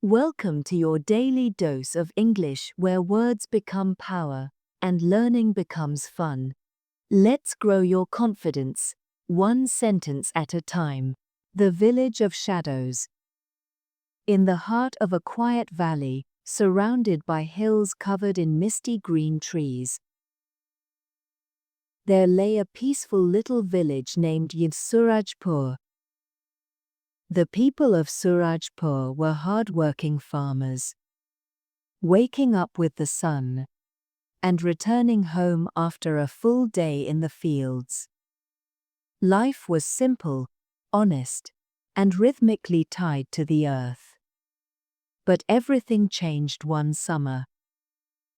Welcome to your daily dose of English where words become power and learning becomes fun. Let's grow your confidence, one sentence at a time. The Village of Shadows. In the heart of a quiet valley, surrounded by hills covered in misty green trees, there lay a peaceful little village named Surajpur. The people of Surajpur were hard-working farmers, waking up with the sun and returning home after a full day in the fields. Life was simple, honest, and rhythmically tied to the earth. But everything changed one summer.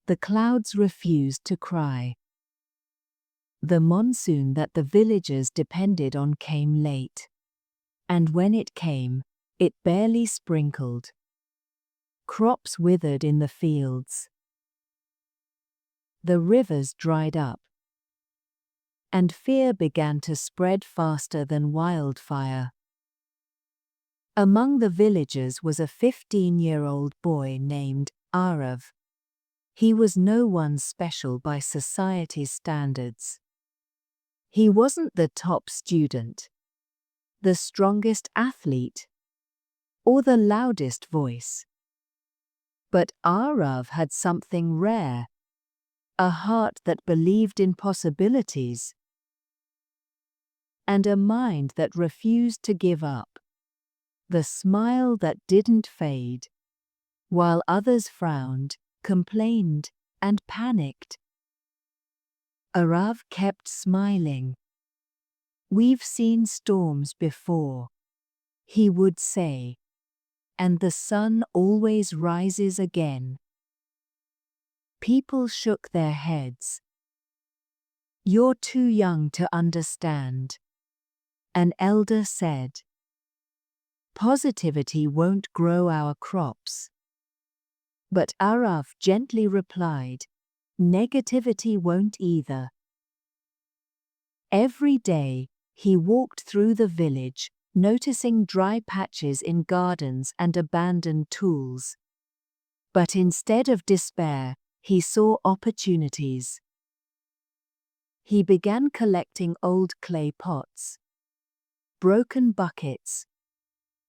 The clouds refused to cry. The monsoon that the villagers depended on came late. And when it came, it barely sprinkled. Crops withered in the fields. The rivers dried up. And fear began to spread faster than wildfire. Among the villagers was a 15-year-old boy named Arav. He was no one special by society's standards. He wasn't the top student, the strongest athlete, or the loudest voice. But Arav had something rare, a heart that believed in possibilities, and a mind that refused to give up. The smile that didn't fade, while others frowned, complained, and panicked. Arav kept smiling. "We've seen storms before," he would say, "and the sun always rises again." People shook their heads. "You're too young to understand," an elder said. "Positivity won't grow our crops." But Arav gently replied, "Negativity won't either." Every day, he walked through the village, noticing dry patches in gardens and abandoned tools. But instead of despair, he saw opportunities. He began collecting old clay pots, broken buckets,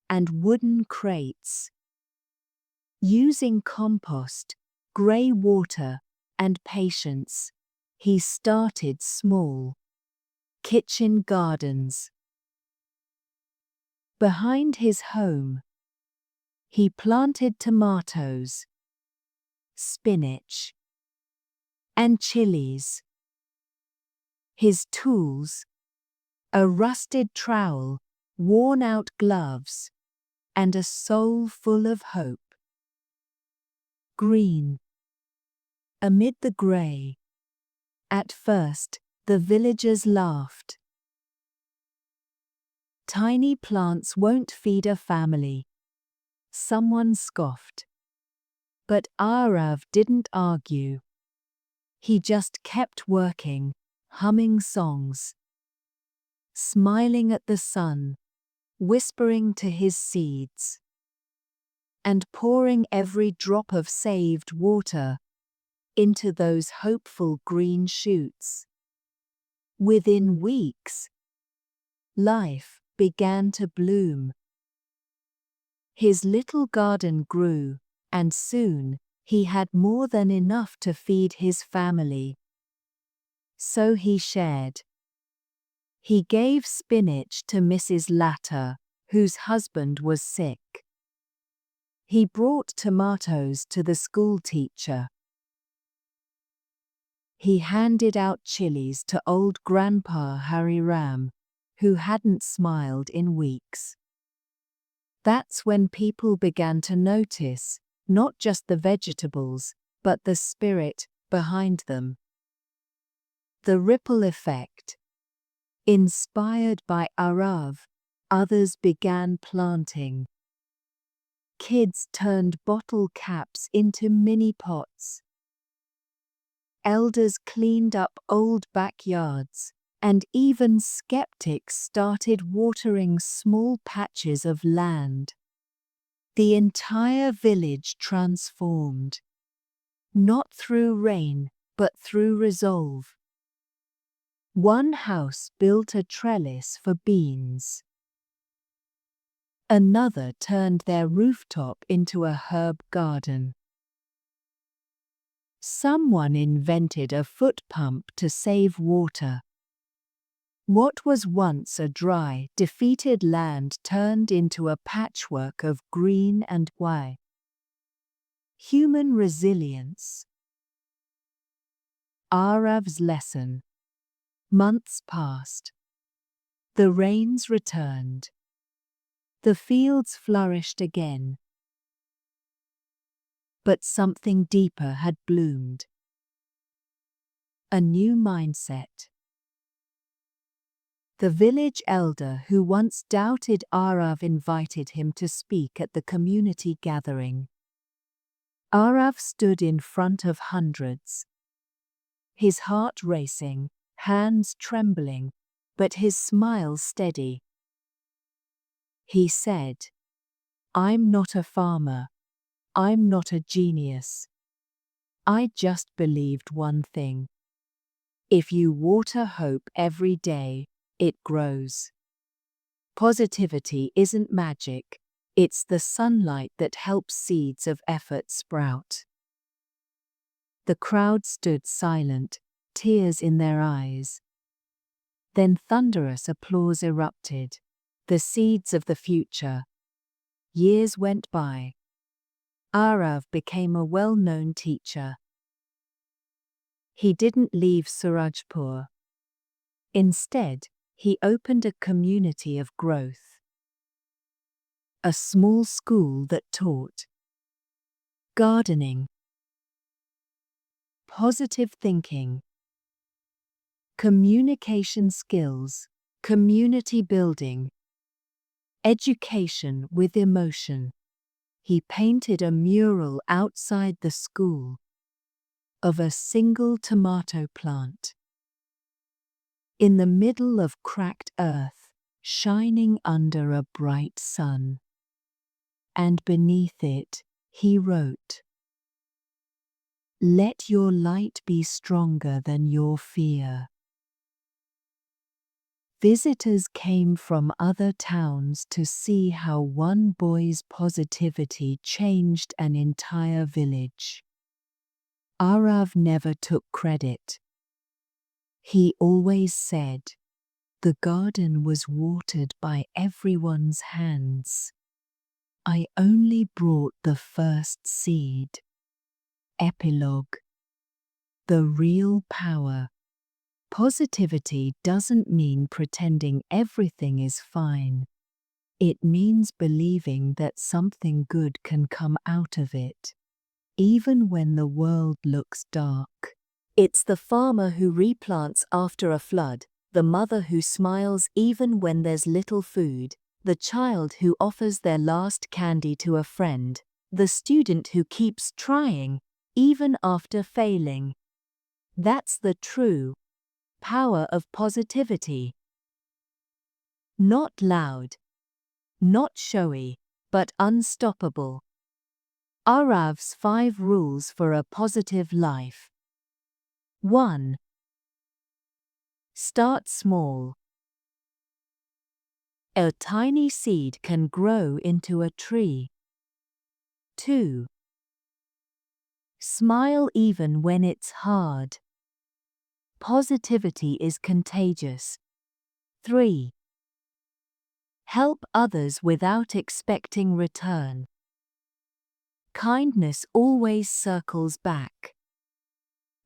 and wooden crates. Using compost, grey water, and patience, he started small. Kitchen gardens. Behind his home, he planted tomatoes, spinach, and chilies. His tools, a rusted trowel, worn-out gloves, and a soul full of hope. Green. Amid the grey. At first, the villagers laughed. "Tiny plants won't feed a family," someone scoffed. But Arav didn't argue. He just kept working, humming songs, smiling at the sun, whispering to his seeds, and pouring every drop of saved water into those hopeful green shoots. Within weeks, life began to bloom. His little garden grew, and soon he had more than enough to feed his family. So he shared. He gave spinach to Mrs. Latta, whose husband was sick. He brought tomatoes to the school teacher. He handed out chilies to old Grandpa Hari Ram, who hadn't smiled in weeks. That's when people began to notice, not just the vegetables, but the spirit behind them. The ripple effect. Inspired by Arav, others began planting. Kids turned bottle caps into mini pots. Elders cleaned up old backyards, and even skeptics started watering small patches of land. The entire village transformed, not through rain, but through resolve. One house built a trellis for beans. Another turned their rooftop into a herb garden. Someone invented a foot pump to save water. What was once a dry, defeated land turned into a patchwork of green and white. Human resilience. Arav's lesson. Months passed. The rains returned. The fields flourished again. But something deeper had bloomed. A new mindset. The village elder who once doubted Arav invited him to speak at the community gathering. Arav stood in front of hundreds. His heart racing, hands trembling, but his smile steady. He said, "I'm not a farmer. I'm not a genius. I just believed one thing. If you water hope every day, it grows. Positivity isn't magic, it's the sunlight that helps seeds of effort sprout." The crowd stood silent, tears in their eyes. Then thunderous applause erupted. The seeds of the future. Years went by. Arav became a well-known teacher. He didn't leave Surajpur. Instead, he opened a community of growth. A small school that taught gardening, positive thinking, communication skills, community building, education with emotion. He painted a mural outside the school of a single tomato plant. In the middle of cracked earth, shining under a bright sun. And beneath it, he wrote, "Let your light be stronger than your fear." Visitors came from other towns to see how one boy's positivity changed an entire village. Arav never took credit. He always said, "The garden was watered by everyone's hands. I only brought the first seed." Epilogue. The real power. Positivity doesn't mean pretending everything is fine. It means believing that something good can come out of it, even when the world looks dark. It's the farmer who replants after a flood, the mother who smiles even when there's little food, the child who offers their last candy to a friend, the student who keeps trying, even after failing. That's the true power of positivity. Not loud, not showy, but unstoppable. Arav's 5 rules for a positive life. 1. Start small. A tiny seed can grow into a tree. 2. Smile even when it's hard. Positivity is contagious. 3. Help others without expecting return. Kindness always circles back.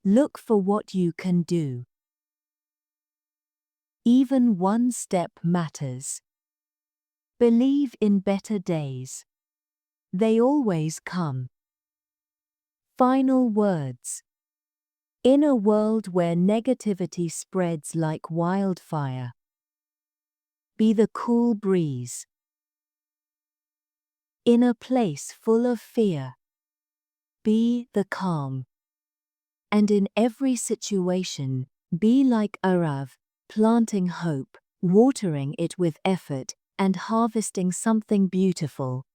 Look for what you can do. Even one step matters. Believe in better days. They always come. Final words. In a world where negativity spreads like wildfire, be the cool breeze. In a place full of fear, be the calm. And in every situation, be like Arav, planting hope, watering it with effort, and harvesting something beautiful.